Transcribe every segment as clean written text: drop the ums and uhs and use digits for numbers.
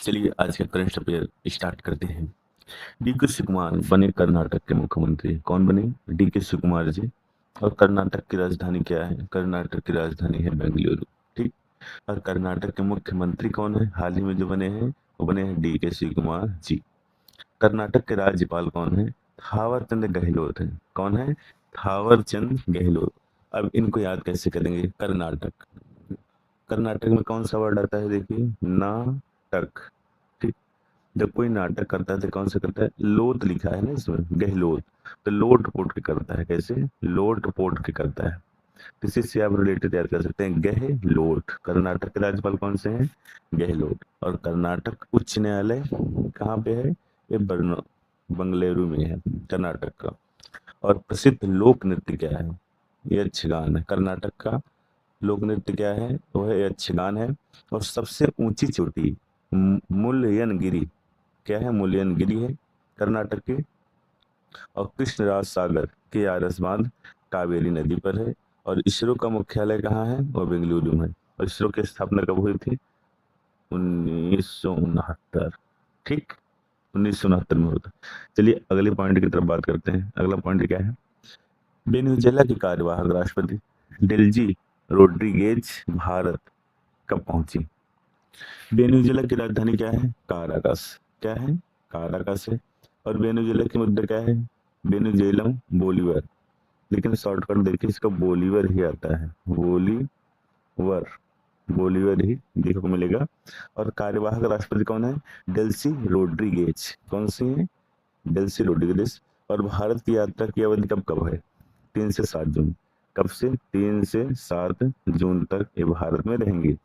चलिए आज का करंट अफेयर स्टार्ट करते हैं। डीके शिवकुमार बने कर्नाटक के मुख्यमंत्री। कौन बने? डीके शिवकुमार जी। और कर्नाटक की राजधानी क्या है? कर्नाटक की राजधानी है बेंगलुरु। ठीक। और कर्नाटक के मुख्यमंत्री कौन है? हाल ही में जो बने हैं वो बने हैं डीके शिवकुमार जी। कर्नाटक के राज्यपाल कौन है? थावर चंद गहलोत है। कौन है? थावर चंद गहलोत। अब इनको याद कैसे करेंगे? कर्नाटक, कर्नाटक में कौन सा वर्ड आता है? देखिए, नाटक। ठीक। जब कोई नाटक करता है तो कौन सा करता है? लोट लिखा है ना इसमें, गहलोत। तो लोट पोट के करता है। कैसे? लोट पोट के करता है। किसी से आप रिलेटेड याद कर सकते हैं, गहलोत। कर्नाटक के राज्यपाल कौन से हैं? गहलोत। और कर्नाटक उच्च न्यायालय कहाँ पे है? ये बंगलुरु में है, कर्नाटक का। और प्रसिद्ध लोक नृत्य क्या है? यक्षगान है। कर्नाटक का लोक नृत्य क्या है? वो है यक्षगान है। और सबसे ऊंची चोटी मुल्यनगिरी क्या है? मुल्यनगिरी है कर्नाटक के। और कृष्णराज सागर के आरस बांध कावेरी नदी पर है। और इसरो का मुख्यालय कहाँ है? वो बेंगलुरु में। और इसरो की स्थापना कब हुई थी? 1969। ठीक, 1969 में होता। चलिए अगले पॉइंट की तरफ बात करते हैं। अगला पॉइंट क्या है? वेनेजुएला की कार्यवाहक राष्ट्रपति डेल्जी रोड्रिगेज भारत कब पहुंची? वेनेजुएला की राजधानी क्या है? काराकस। क्या है? काराकस है। और वेनेजुएला की मुद्रा क्या है? वेनेजुएलम बोलीवर। लेकिन शॉर्टकट देखिए, इसका बोलीवर ही आता है। बोलीवर, बोलीवर ही देखने को मिलेगा। और कार्यवाहक राष्ट्रपति कौन है? Delsey Rodriguez. कौन सी है? Delsey Rodriguez. और भारत की यात्रा की अवधि कब कब है? 3 से 7 जून। कब से? 3 से 7 जून तक ये भारत में रहेंगे।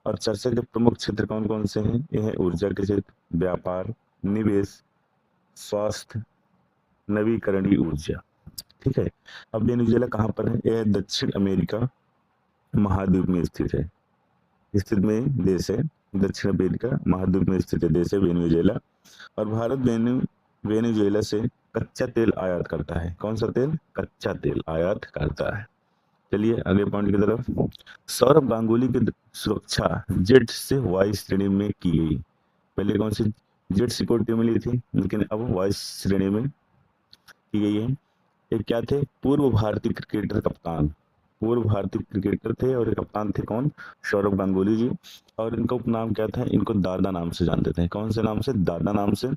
और चर्चा के प्रमुख क्षेत्र कौन कौन से हैं? ये है ऊर्जा के क्षेत्र, व्यापार, निवेश, स्वास्थ्य, नवीकरणीय ऊर्जा। ठीक है। अब वेनेजुएला कहाँ पर है? यह दक्षिण अमेरिका महाद्वीप में स्थित है। स्थित में देश है। दक्षिण अमेरिका महाद्वीप में स्थित है देश है वेनेजुएला। और भारत वेनेजुएला से कच्चा तेल आयात करता है। कौन सा तेल? कच्चा तेल आयात करता है। चलिए अगले पॉइंट की तरफ। सौरभ गांगुली की सुरक्षा जेट से वायु श्रेणी में की गई। पहले कौन सी? जेट सिक्योरिटी मिली थी, लेकिन अब वायु श्रेणी में की गई है। ये क्या थे? पूर्व भारतीय क्रिकेटर कप्तान। पूर्व भारतीय क्रिकेटर थे और ये कप्तान थे कौन? सौरभ गांगुली जी। और इनका उपनाम क्या था? इनको दादा नाम से जानते थे। कौन से नाम से? दादा नाम से।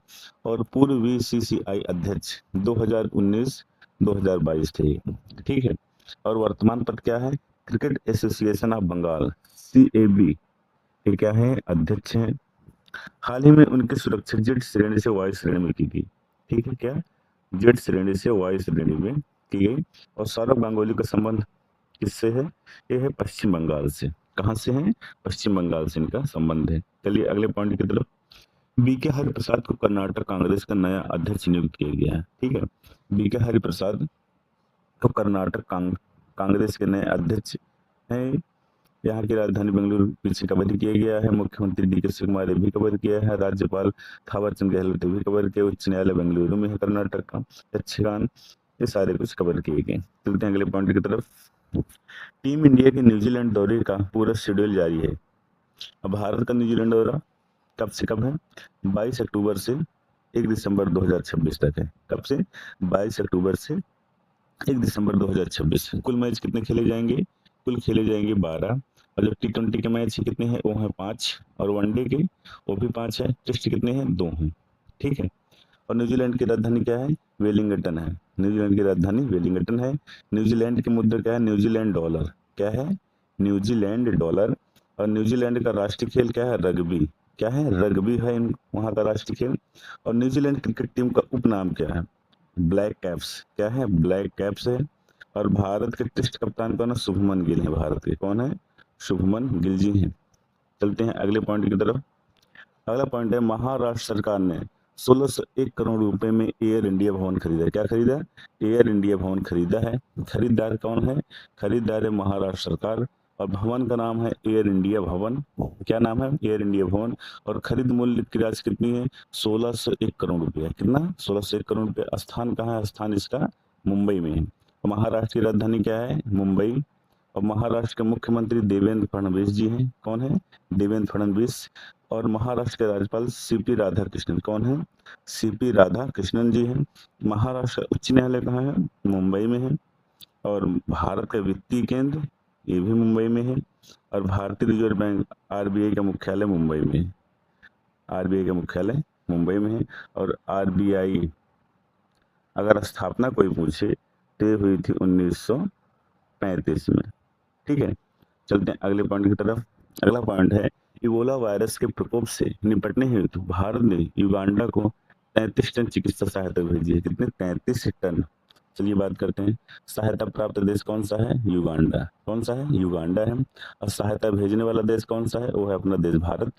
और पूर्व बीसीसीआई अध्यक्ष 2019-2022 थे। ठीक है। और वर्तमान पद क्या है? Cricket association of Bengal, CAB ये क्या है? अध्यक्ष हैं। हाल ही में उनकी सुरक्षा जेट श्रेणी से वायु श्रेणी में की गई। ठीक है। क्या? जेट श्रेणी से वायु श्रेणी में की गई। और सौरभ गांगुली का संबंध किससे है? ये है पश्चिम बंगाल से। कहाँ से है? पश्चिम बंगाल से इनका संबंध है। चलिए अगले पॉइंट की तरफ। बीके हरिप्रसाद को कर्नाटक कांग्रेस का नया अध्यक्ष नियुक्त किया गया है। ठीक है। बीके हरिप्रसाद को कर्नाटक कांग्रेस के नए अध्यक्ष हैं। यहाँ की राजधानी बेंगलुरु पीछे कवर किया गया है। मुख्यमंत्री डीके शिवकुमार भी कवर किया है। राज्यपाल थावरचंद गहलोत भी कवर किया। उच्च न्यायालय बेंगलुरु में है कर्नाटक का। यक्षगान, ये सारे कुछ कवर किए गए। चलते हैं अगले पॉइंट की तरफ। टीम इंडिया के न्यूजीलैंड दौरे का पूरा शेड्यूल जारी है। अब भारत का न्यूजीलैंड दौरा कब से कब है? 22 अक्टूबर से 1 दिसंबर 2026 तक है। कब से? 22 अक्टूबर से 1 दिसंबर 2026। कुल मैच कितने खेले जाएंगे? कुल खेले जाएंगे 12। और जो T20 के मैच कितने हैं? वो हैं 5। और वनडे के वो भी 5 है। टेस्ट कितने हैं? 2 हैं। ठीक है। और न्यूजीलैंड की राजधानी क्या है? वेलिंगटन है। न्यूजीलैंड की राजधानी वेलिंगटन है। न्यूजीलैंड की मुद्रा क्या है? New Zealand dollar. क्या है? New Zealand dollar. और न्यूजीलैंड का राष्ट्रीय खेल क्या है? रग्बी। क्या है? रग्बी है वहाँ का राष्ट्रीय खेल। और न्यूजीलैंड क्रिकेट टीम का उपनाम क्या है? Black caps. क्या है? ब्लैक कैप्स है। और भारत के टेस्ट कप्तान कौन है? शुभमन गिल है। भारत के कौन है? शुभमन गिल जी हैं। चलते हैं अगले पॉइंट की तरफ। अगला पॉइंट है, महाराष्ट्र सरकार ने 1601 करोड़ रुपए में एयर इंडिया भवन खरीदा। क्या खरीदा? एयर इंडिया भवन खरीदा है। खरीदार कौन है? खरीदार है महाराष्ट्र सरकार। और भवन का नाम है एयर इंडिया भवन। क्या नाम है? एयर इंडिया भवन। और खरीद मूल्य की राशि कितनी है? 1601 करोड़ रुपया। कितना? 1601 करोड़ रुपया। स्थान कहाँ है? स्थान इसका मुंबई में है। महाराष्ट्र की राजधानी क्या है? मुंबई। और महाराष्ट्र के मुख्यमंत्री देवेंद्र फडणवीस जी हैं। कौन है? देवेंद्र फडणवीस। और महाराष्ट्र के राज्यपाल सीपी राधाकृष्णन। कौन है? सीपी राधाकृष्णन जी हैं। महाराष्ट्र उच्च न्यायालय कहाँ है? मुंबई में है। और भारत का वित्तीय केंद्र ये भी मुंबई में है। और भारतीय रिजर्व बैंक आरबीआई का मुख्यालय मुंबई में है। आरबीआई का मुख्यालय मुंबई में है। और आरबीआई अगर स्थापना कोई पूछे तो ये हुई थी 1935 में। ठीक है, चलते हैं अगले पॉइंट की तरफ। अगला पॉइंट है इबोला वायरस के प्रकोप से निपटने हेतु भारत ने युगांडा को 33 टन चिकित्सा सहायता भेजी है। कितने? 33 टन। चलिए बात करते हैं। सहायता प्राप्त देश कौन सा है? युगांडा। कौन सा है? युगांडा है। और सहायता भेजने वाला देश कौन सा है? वो है अपना देश भारत।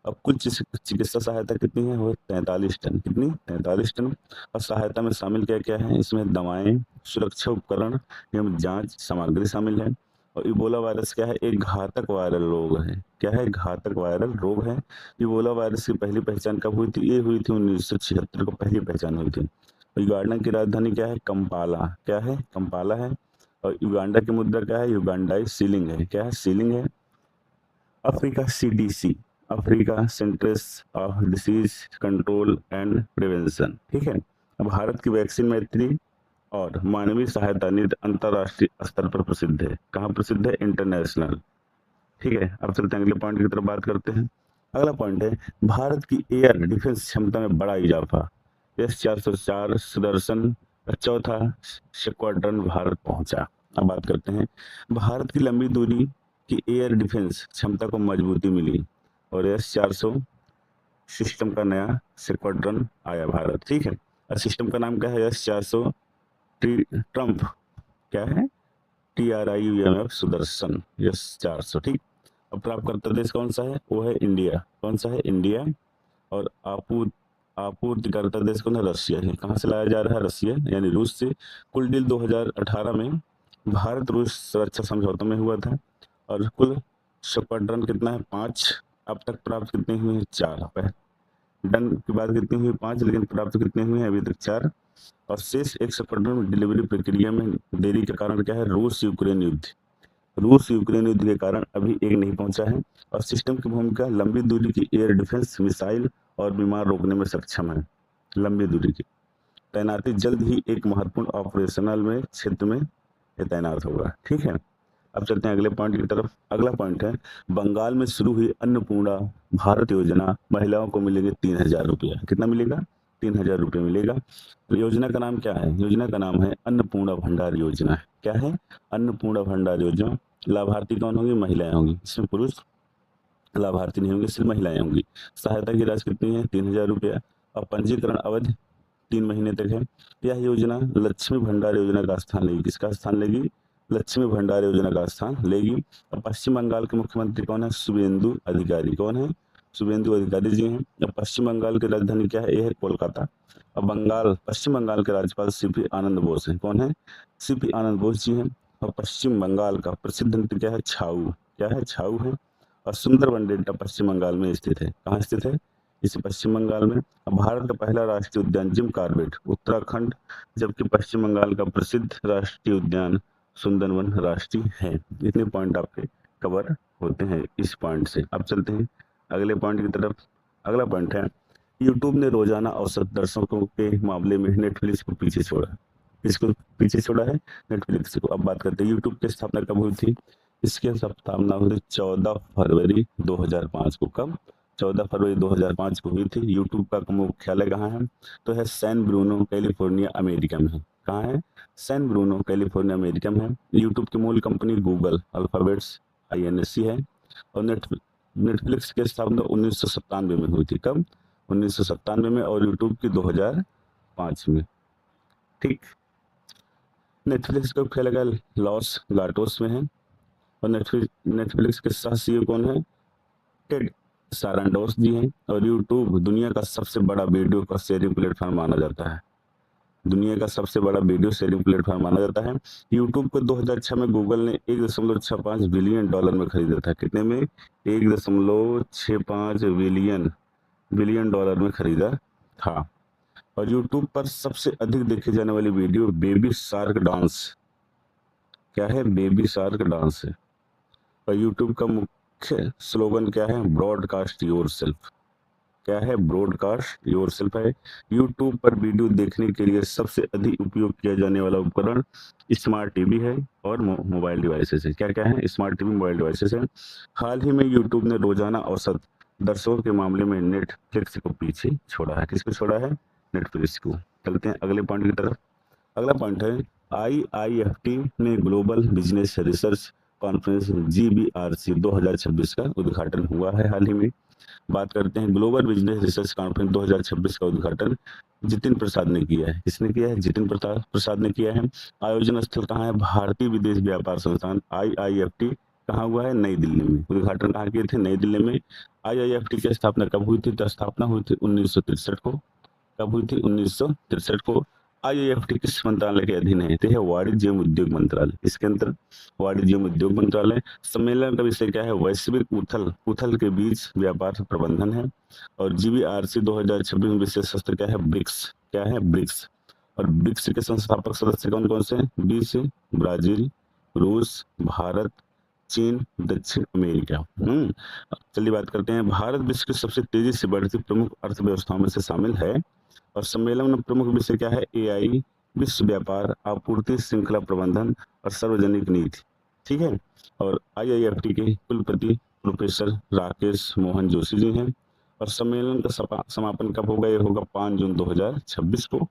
अब कुल चिकित्सा सहायता कितनी है? वो 43 टन। कितनी? 43 टन। और सहायता में शामिल क्या क्या है? इसमें दवाएं, सुरक्षा उपकरण एवं जांच सामग्री शामिल है। और इबोला वायरस क्या है? एक घातक वायरल रोग है। क्या है? घातक वायरल रोग है। इबोला वायरस की पहली पहचान कब हुई थी? ये हुई थी 1976 को पहली पहचान हुई थी। युगांडा की राजधानी क्या है? कंपाला। क्या है? कंपाला है। और युगांडा की मुद्रा क्या है? युगांडाई सीलिंग है। क्या है? सीलिंग है। Africa CDC, Africa centres of disease control and prevention. ठीक है। अब भारत की वैक्सीन मैत्री और मानवीय सहायता नीति अंतरराष्ट्रीय स्तर पर प्रसिद्ध है। कहाँ प्रसिद्ध है? इंटरनेशनल। ठीक है, अब चलते हैं अगले पॉइंट की तरफ बात करते हैं। अगला पॉइंट है भारत की एयर डिफेंस क्षमता में बड़ा इजाफा। S-404 सुदर्शन का चौथा स्क्वाड्रन भारत पहुंचा। अब बात करते हैं भारत की लंबी दूरी की एयर डिफेंस क्षमता को मजबूती मिली और S-400 सिस्टम का नया स्क्वाड्रन आया भारत। ठीक है, और सिस्टम का नाम क्या है? S-400 Trump. क्या है? TRIUMF Sudarshan S-400। ठीक। अब प्राप्तकर्ता देश कौन सा है? वो है इंडिया। कौन सा है? इंडिया। और आपूर्तिकर्ता देश कौन है? रशिया है। कहाँ से लाया जा रहा है? रशिया यानी रूस से। कुल डील 2018 में भारत रूस सुरक्षा समझौते में हुआ था। और कुल स्क्वाड्रन कितना है? 5। अब तक प्राप्त कितने हुए हैं? 4। डन की बात कितनी हुई? 5, लेकिन प्राप्त कितने हुए हैं? अभी तक 4। और शेष एक स्क्वाड्रन में डिलीवरी प्रक्रिया में देरी के कारण क्या है? रूस यूक्रेन युद्ध। रूस यूक्रेन युद्ध के कारण अभी एक नहीं पहुंचा है। और सिस्टम की भूमिका लंबी दूरी की एयर डिफेंस, मिसाइल और विमान रोकने में सक्षम है। लंबी दूरी की तैनाती जल्द ही एक महत्वपूर्ण ऑपरेशनल में क्षेत्र में ये तैनात होगा। ठीक है, अब चलते हैं अगले पॉइंट की तरफ। अगला पॉइंट है बंगाल में शुरू हुई अन्नपूर्णा भारत योजना महिलाओं को मिलेंगे 3,000 रुपया। कितना मिलेगा? 3,000 रुपये मिलेगा। तो योजना का नाम क्या है? योजना का नाम है अन्नपूर्णा भंडार योजना। क्या है? अन्नपूर्णा भंडार योजना। लाभार्थी कौन होंगी? महिलाएं होंगी। इसमें पुरुष लाभार्थी नहीं होंगे, सिर्फ महिलाएं होंगी। सहायता की राशि कितनी है? 3,000 रुपया। और पंजीकरण अवधि 3 महीने तक है। यह योजना लक्ष्मी भंडार योजना का स्थान लेगी। किसका स्थान लेगी? लक्ष्मी भंडार योजना का स्थान लेगी। और पश्चिम बंगाल के मुख्यमंत्री कौन है? शुभेंदु अधिकारी। कौन है? शुभेंदु अधिकारी जी हैं। और पश्चिम बंगाल की राजधानी क्या है? यह है कोलकाता। और पश्चिम बंगाल के राज्यपाल सीपी आनंद बोस हैं। कौन है? सीपी आनंद बोस जी हैं। और पश्चिम बंगाल का प्रसिद्ध नृत्य क्या है? छाऊ। क्या है? छाऊ है। और सुंदरबन डेल्टा पश्चिम बंगाल में स्थित है। कहाँ स्थित है? इसे पश्चिम बंगाल में। भारत का पहला राष्ट्रीय उद्यान जिम कॉर्बेट उत्तराखंड, जबकि पश्चिम बंगाल का प्रसिद्ध राष्ट्रीय उद्यान सुंदरवन राष्ट्रीय है। इतने पॉइंट आपके कवर होते हैं इस पॉइंट से। अब चलते हैं अगले पॉइंट की तरफ। अगला पॉइंट है यूट्यूब ने रोजाना औसत दर्शकों के मामले में नेटफ्लिक्स को पीछे छोड़ा। इसको पीछे छोड़ा है नेटफ्लिक्स को। अब बात करते हैं यूट्यूब की स्थापना कब हुई थी? इसकी स्थापना हुई थी 14 फरवरी 2005 को। कब? 14 फरवरी 2005 को हुई थी। यूट्यूब का मुख्यालय कहाँ है? तो है सैन ब्रूनो कैलिफोर्निया अमेरिका में है। कहाँ है? सैन ब्रूनो कैलिफोर्निया अमेरिका में है। यूट्यूब की मूल कंपनी गूगल अल्फाबेट्स INC है। और नेटफ्लिक्स की स्थापना 1997 में हुई थी। कब? 1997 में। और यूट्यूब की 2005 में। ठीक। नेटफ्लिक्स का मुख्यालय लॉस गाटोस में है। और नेटफ्लिक्स के सह CEO कौन है? टेड सारांडोस जी हैं। और यूट्यूब दुनिया का सबसे बड़ा वीडियो का शेयरिंग प्लेटफॉर्म माना जाता है। दुनिया का सबसे बड़ा वीडियो शेयरिंग प्लेटफॉर्म माना जाता है। यूट्यूब को 2006 में गूगल ने $1.65 बिलियन में खरीदा था। कितने में? 1.65 बिलियन डॉलर में खरीदा था। और यूट्यूब पर सबसे अधिक देखे जाने वाली वीडियो बेबी शार्क डांस। क्या है? बेबी शार्क डांस है। और यूट्यूब का मुख्य स्लोगन क्या है? Broadcast yourself. क्या है? ब्रॉडकास्ट योरसेल्फ है। यूट्यूब पर वीडियो देखने के लिए सबसे अधिक उपयोग किया जाने वाला उपकरण स्मार्ट टीवी है और मोबाइल डिवाइसेस है। क्या-क्या है? स्मार्ट टीवी, मोबाइल डिवाइसेस है। हाल ही में यूट्यूब ने रोजाना औसत दर्शकों के मामले में नेटफ्लिक्स को पीछे छोड़ा है। किसको छोड़ा है? नेटफ्लिक्स को। चलते हैं अगले पॉइंट की तरफ। अगला पॉइंट है आईआईएफटी में ग्लोबल बिजनेस रिसर्च कॉन्फ्रेंस जीबीआरसी 2026 का उद्घाटन हुआ है हाल ही में। बात करते हैं ग्लोबल बिजनेस रिसर्च कॉन्फ्रेंस 2026 का उद्घाटन जितिन प्रसाद ने किया है। किसने किया है? जितिन प्रसाद ने किया है। आयोजन स्थल कहाँ है? भारतीय विदेश व्यापार संस्थान आईआईएफटी कहाँ हुआ है? नई दिल्ली में। उद्घाटन कहाँ किए थे? नई दिल्ली में। आईआईएफटी की स्थापना कब हुई थी? तो स्थापना हुई थी 1963 को। कब हुई थी? 1963 को। आईआईएफटी किस मंत्रालय के अधीन है? तो है वाणिज्य एवं उद्योग मंत्रालय। इसके अंतर वाणिज्य एवं उद्योग मंत्रालय। सम्मेलन का विषय क्या है? वैश्विक उथल के बीच व्यापार प्रबंधन है। और जीबीआरसी 2026 में विशेष सत्र क्या है? ब्रिक्स। क्या है? ब्रिक्स। और ब्रिक्स के संस्थापक सदस्य कौन कौन से हैं? 20 ब्राजील, रूस, भारत, चीन, दक्षिण अमेरिका। चलिए बात करते हैं। भारत विश्व की सबसे तेजी से बढ़ती प्रमुख अर्थव्यवस्थाओं में से शामिल है। और सम्मेलन में प्रमुख विषय क्या है? एआई, विश्व व्यापार, आपूर्ति श्रृंखला प्रबंधन और सार्वजनिक नीति। ठीक है। और आईआईएफटी के कुलपति प्रोफेसर राकेश मोहन जोशी जी हैं। और सम्मेलन का समापन कब होगा? ये होगा 5 जून 2026 को।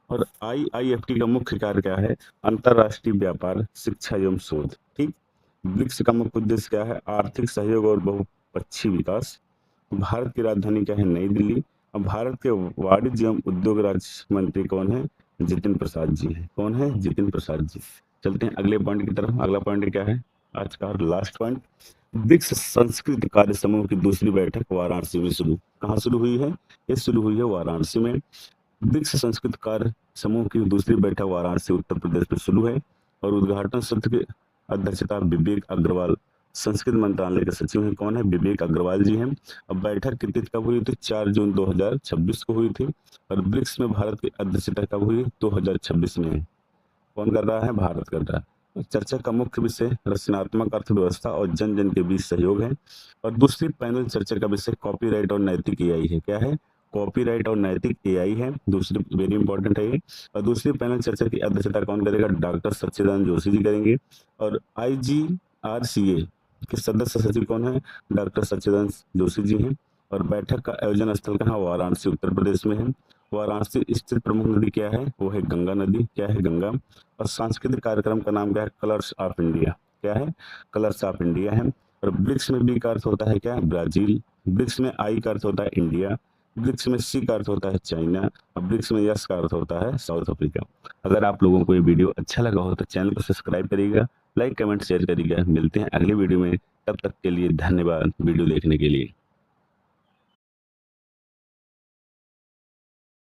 और आईआईएफटी का मुख्य कार्य क्या है? अंतरराष्ट्रीय व्यापार, शिक्षा एवं शोध। ठीक। ब्रिक्स का मुख्य उद्देश्य क्या है? आर्थिक सहयोग और बहुपक्षीय विकास। भारत की राजधानी क्या है? नई दिल्ली। अब भारत के वाणिज्य एवं उद्योग राज्य मंत्री कौन है? जितिन प्रसाद जी हैं। कौन है? जितिन प्रसाद जी। चलते हैं अगले पॉइंट की तरफ। अगला पॉइंट क्या है? आज का लास्ट पॉइंट। ब्रिक्स संस्कृत कार्य समूह की दूसरी बैठक वाराणसी में शुरू। कहाँ शुरू हुई है? ये शुरू हुई है वाराणसी में। ब्रिक्स संस्कृत कार्य समूह की दूसरी बैठक वाराणसी उत्तर प्रदेश में शुरू है। और उद्घाटन सत्र की अध्यक्षता विवेक अग्रवाल संस्कृत मंत्रालय के सचिव हैं। कौन है? विवेक अग्रवाल जी हैं। अब बैठक की तिथि कब हुई थी? 4 जून 2026 को हुई थी। और ब्रिक्स में भारत की अध्यक्षता कब हुई? 2026 में। कौन कर रहा है? भारत कर रहा है। चर्चा का मुख्य विषय रचनात्मक अर्थव्यवस्था और जन जन के बीच सहयोग है। और दूसरी पैनल चर्चा का विषय कॉपीराइट और नैतिक एआई है। क्या है? कॉपीराइट और नैतिक एआई है। दूसरी वेरी इंपॉर्टेंट है ये। और दूसरी पैनल चर्चा की अध्यक्षता कौन करेगा? डॉक्टर सच्चिदानंद जोशी जी करेंगे। और आईजीआरसीए के सदस्य सचिव कौन है? डॉक्टर सच्चिदानंद जोशी जी हैं। और बैठक का आयोजन स्थल कहाँ? वाराणसी उत्तर प्रदेश में है। वाराणसी स्थित प्रमुख नदी क्या है? वो है गंगा नदी। क्या है? गंगा। और सांस्कृतिक कार्यक्रम का नाम क्या है? Colours of India. क्या है? कलर्स ऑफ इंडिया है। और ब्रिक्स में बी का अर्थ होता है क्या? ब्राजील। ब्रिक्स में आई का अर्थ होता है इंडिया। ब्रिक्स में सी का अर्थ होता है चाइना। और ब्रिक्स में यस का अर्थ होता है साउथ अफ्रीका। अगर आप लोगों को ये वीडियो अच्छा लगा हो तो चैनल को सब्सक्राइब करिएगा, लाइक कमेंट शेयर करिएगा। मिलते हैं अगले वीडियो में। तब तक के लिए धन्यवाद वीडियो देखने के लिए।